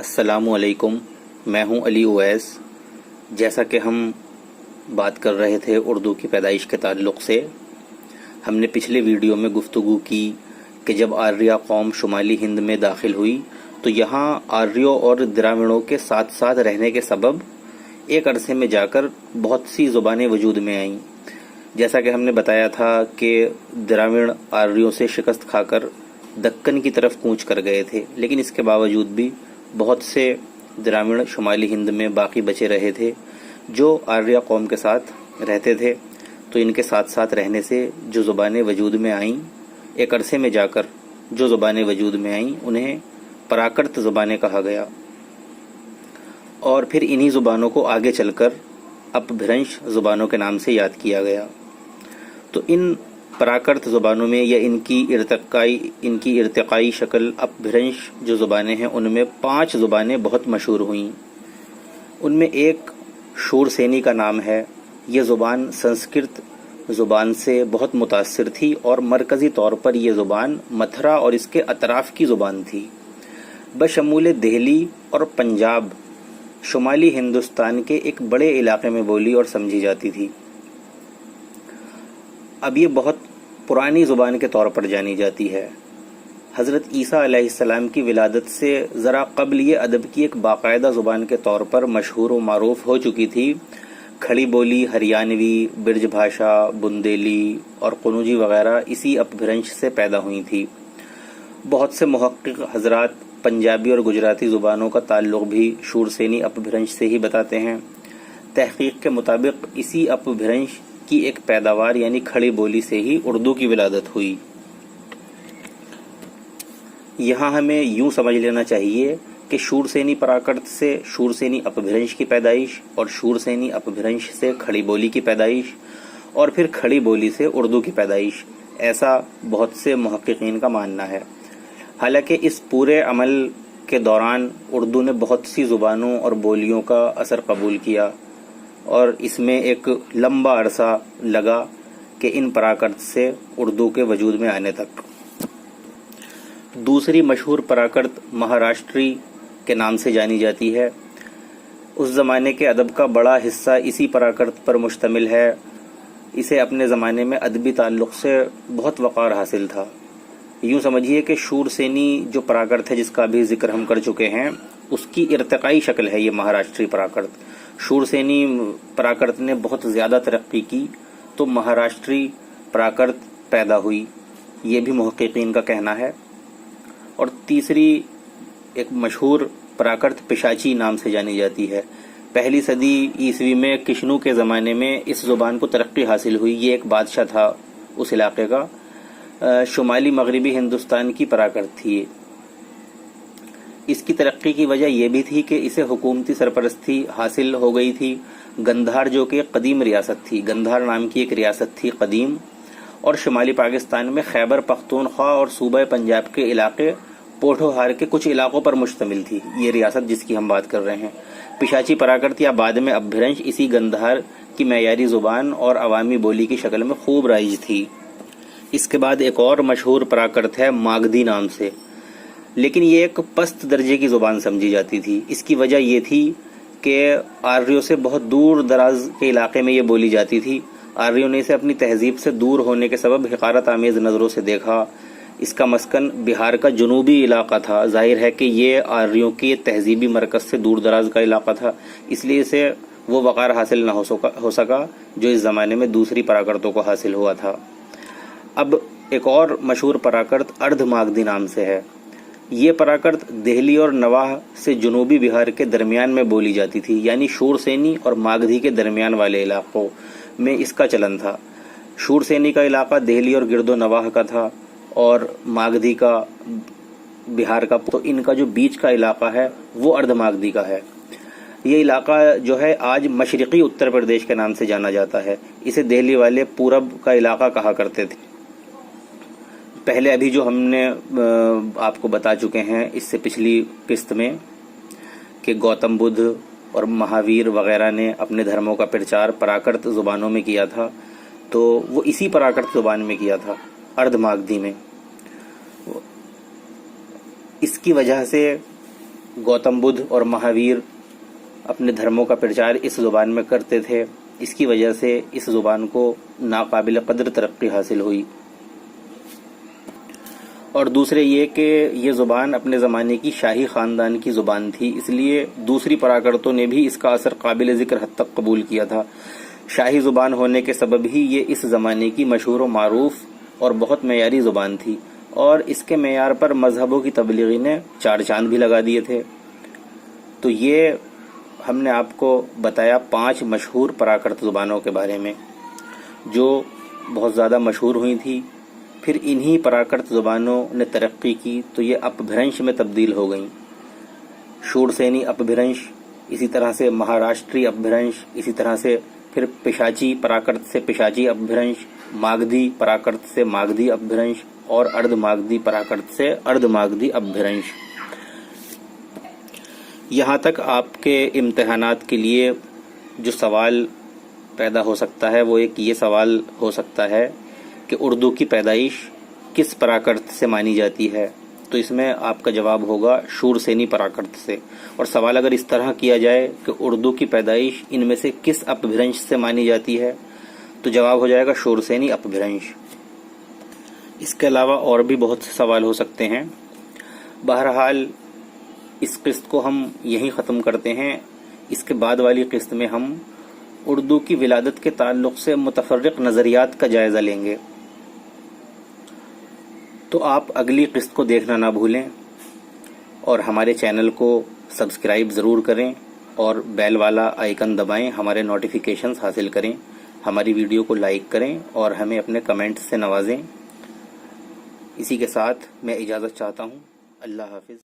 السلام علیکم، میں ہوں علی اویس۔ جیسا کہ ہم بات کر رہے تھے اردو کی پیدائش کے تعلق سے، ہم نے پچھلے ویڈیو میں گفتگو کی کہ جب آریہ قوم شمالی ہند میں داخل ہوئی تو یہاں آریوں اور دراوڑوں کے ساتھ ساتھ رہنے کے سبب ایک عرصے میں جا کر بہت سی زبانیں وجود میں آئیں۔ جیسا کہ ہم نے بتایا تھا کہ دراوڑ آریوں سے شکست کھا کر دکن کی طرف کوچ کر گئے تھے، لیکن اس کے باوجود بھی بہت سے دراوڑ شمالی ہند میں باقی بچے رہے تھے جو آریہ قوم کے ساتھ رہتے تھے۔ تو ان کے ساتھ ساتھ رہنے سے جو زبانیں وجود میں آئیں، ایک عرصے میں جا کر جو زبانیں وجود میں آئیں انہیں پراکرت زبانیں کہا گیا، اور پھر انہی زبانوں کو آگے چل کر اپبھرنش زبانوں کے نام سے یاد کیا گیا۔ تو ان پراکرت زبانوں میں یا ان کی ارتقائی شکل اپبھرنش جو زبانیں ہیں ان میں 5 زبانیں بہت مشہور ہوئیں۔ ان میں ایک شورسینی کا نام ہے۔ یہ زبان سنسکرت زبان سے بہت متاثر تھی اور مرکزی طور پر یہ زبان متھرا اور اس کے اطراف کی زبان تھی۔ بشمول دہلی اور پنجاب شمالی ہندوستان کے ایک بڑے علاقے میں بولی اور سمجھی جاتی تھی۔ اب یہ بہت پرانی زبان کے طور پر جانی جاتی ہے۔ حضرت عیسیٰ علیہ السلام کی ولادت سے ذرا قبل یہ ادب کی ایک باقاعدہ زبان کے طور پر مشہور و معروف ہو چکی تھی۔ کھڑی بولی ہریانوی، برج بھاشا، بندیلی اور قنوجی وغیرہ اسی اپبھرنش سے پیدا ہوئی تھی۔ بہت سے محقق حضرات پنجابی اور گجراتی زبانوں کا تعلق بھی شورسینی اپبھرنش سے ہی بتاتے ہیں۔ تحقیق کے مطابق اسی اپبھرنش کی ایک پیداوار یعنی کھڑی بولی سے ہی اردو کی ولادت ہوئی۔ یہاں ہمیں یوں سمجھ لینا چاہیے کہ شورسینی پراکرت سے شورسینی اپبھرنش کی پیدائش، اور شورسینی اپبھرنش سے کھڑی بولی کی پیدائش، اور پھر کھڑی بولی سے اردو کی پیدائش، ایسا بہت سے محققین کا ماننا ہے۔ حالانکہ اس پورے عمل کے دوران اردو نے بہت سی زبانوں اور بولیوں کا اثر قبول کیا، اور اس میں ایک لمبا عرصہ لگا کہ ان پراکرت سے اردو کے وجود میں آنے تک۔ دوسری مشہور پراکرت مہاراشٹری کے نام سے جانی جاتی ہے۔ اس زمانے کے ادب کا بڑا حصہ اسی پراکرت پر مشتمل ہے۔ اسے اپنے زمانے میں ادبی تعلق سے بہت وقار حاصل تھا۔ یوں سمجھیے کہ شورسینی جو پراکرت ہے جس کا بھی ذکر ہم کر چکے ہیں، اس کی ارتقائی شکل ہے یہ مہاراشٹری پراکرت۔ شورسینی پراکرت نے بہت زیادہ ترقی کی تو مہاراشٹری پراکرت پیدا ہوئی، یہ بھی محققین کا کہنا ہے۔ اور تیسری ایک مشہور پراکرت پشاچی نام سے جانی جاتی ہے۔ 1 صدی عیسوی میں کشنو کے زمانے میں اس زبان کو ترقی حاصل ہوئی۔ یہ ایک بادشاہ تھا اس علاقے کا، شمالی مغربی ہندوستان کی پراکرت تھی۔ اس کی ترقی کی وجہ یہ بھی تھی کہ اسے حکومتی سرپرستی حاصل ہو گئی تھی۔ گندھار جو کہ قدیم ریاست تھی، گندھار نام کی ایک ریاست تھی قدیم، اور شمالی پاکستان میں خیبر پختونخوا اور صوبہ پنجاب کے علاقے پوٹھوہار کے کچھ علاقوں پر مشتمل تھی یہ ریاست جس کی ہم بات کر رہے ہیں۔ پشاچی پراکرت یا بعد میں اپبھرنش اسی گندھار کی معیاری زبان اور عوامی بولی کی شکل میں خوب رائج تھی۔ اس کے بعد ایک اور مشہور پراکرت ہے ماگدھی نام سے، لیکن یہ ایک پست درجے کی زبان سمجھی جاتی تھی۔ اس کی وجہ یہ تھی کہ آریوں سے بہت دور دراز کے علاقے میں یہ بولی جاتی تھی۔ آریوں نے اسے اپنی تہذیب سے دور ہونے کے سبب حقارت آمیز نظروں سے دیکھا۔ اس کا مسکن بہار کا جنوبی علاقہ تھا۔ ظاہر ہے کہ یہ آریوں کی تہذیبی مرکز سے دور دراز کا علاقہ تھا، اس لیے اسے وہ وقار حاصل نہ ہو سکا جو اس زمانے میں دوسری پراکرتوں کو حاصل ہوا تھا۔ اب ایک اور مشہور پراکرت اردھ ماگدھی نام سے ہے۔ یہ پراکرت دہلی اور نواح سے جنوبی بہار کے درمیان میں بولی جاتی تھی، یعنی شورسینی اور ماگدھی کے درمیان والے علاقوں میں اس کا چلن تھا۔ شورسینی کا علاقہ دہلی اور گرد و نواح کا تھا، اور ماگدھی کا بہار کا، تو ان کا جو بیچ کا علاقہ ہے وہ اردھ ماگدھی کا ہے۔ یہ علاقہ جو ہے آج مشرقی اتر پردیش کے نام سے جانا جاتا ہے۔ اسے دہلی والے پورب کا علاقہ کہا کرتے تھے۔ پہلے ابھی جو ہم نے آپ کو بتا چکے ہیں اس سے پچھلی قسط میں کہ گوتم بدھ اور مہاویر وغیرہ نے اپنے دھرموں کا پرچار پراکرت زبانوں میں کیا تھا، تو وہ اسی پراکرت زبان میں کیا تھا، اردھ ماگدھی میں۔ اس کی وجہ سے گوتم بدھ اور مہاویر اپنے دھرموں کا پرچار اس زبان میں کرتے تھے، اس کی وجہ سے اس زبان کو ناقابل قدر ترقی حاصل ہوئی۔ اور دوسرے یہ کہ یہ زبان اپنے زمانے کی شاہی خاندان کی زبان تھی، اس لیے دوسری پراکرتوں نے بھی اس کا اثر قابل ذکر حد تک قبول کیا تھا۔ شاہی زبان ہونے کے سبب ہی یہ اس زمانے کی مشہور و معروف اور بہت معیاری زبان تھی، اور اس کے معیار پر مذہبوں کی تبلیغی نے چار چاند بھی لگا دیے تھے۔ تو یہ ہم نے آپ کو بتایا 5 مشہور پراکرت زبانوں کے بارے میں جو بہت زیادہ مشہور ہوئی تھی، پھر انہی پراکرت زبانوں نے ترقی کی تو یہ اپبھرنش میں تبدیل ہو گئیں۔ شورسینی اپبھرنش، اسی طرح سے مہاراشٹری اپبھرنش، اسی طرح سے پھر پشاچی پراکرت سے پشاچی اپبھرنش، ماگدھی پراکرت سے ماگدھی اپبھرنش، اور ارد ماگدھی پراکرت سے ارد ماگدھی اپبھرنش۔ یہاں تک آپ کے امتحانات کے لیے جو سوال پیدا ہو سکتا ہے وہ ایک یہ سوال ہو سکتا ہے کہ اردو کی پیدائش کس پراکرت سے مانی جاتی ہے، تو اس میں آپ کا جواب ہوگا شورسینی پراکرت سے۔ اور سوال اگر اس طرح کیا جائے کہ اردو کی پیدائش ان میں سے کس اپبھرنش سے مانی جاتی ہے، تو جواب ہو جائے گا شورسینی اپبھرنش۔ اس کے علاوہ اور بھی بہت سے سوال ہو سکتے ہیں۔ بہرحال اس قسط کو ہم یہیں ختم کرتے ہیں۔ اس کے بعد والی قسط میں ہم اردو کی ولادت کے تعلق سے متفرق نظریات کا جائزہ لیں گے۔ تو آپ اگلی قسط کو دیکھنا نہ بھولیں، اور ہمارے چینل کو سبسکرائب ضرور کریں اور بیل والا آئیکن دبائیں، ہمارے نوٹیفیکیشنز حاصل کریں، ہماری ویڈیو کو لائک کریں اور ہمیں اپنے کمنٹس سے نوازیں۔ اسی کے ساتھ میں اجازت چاہتا ہوں۔ اللہ حافظ۔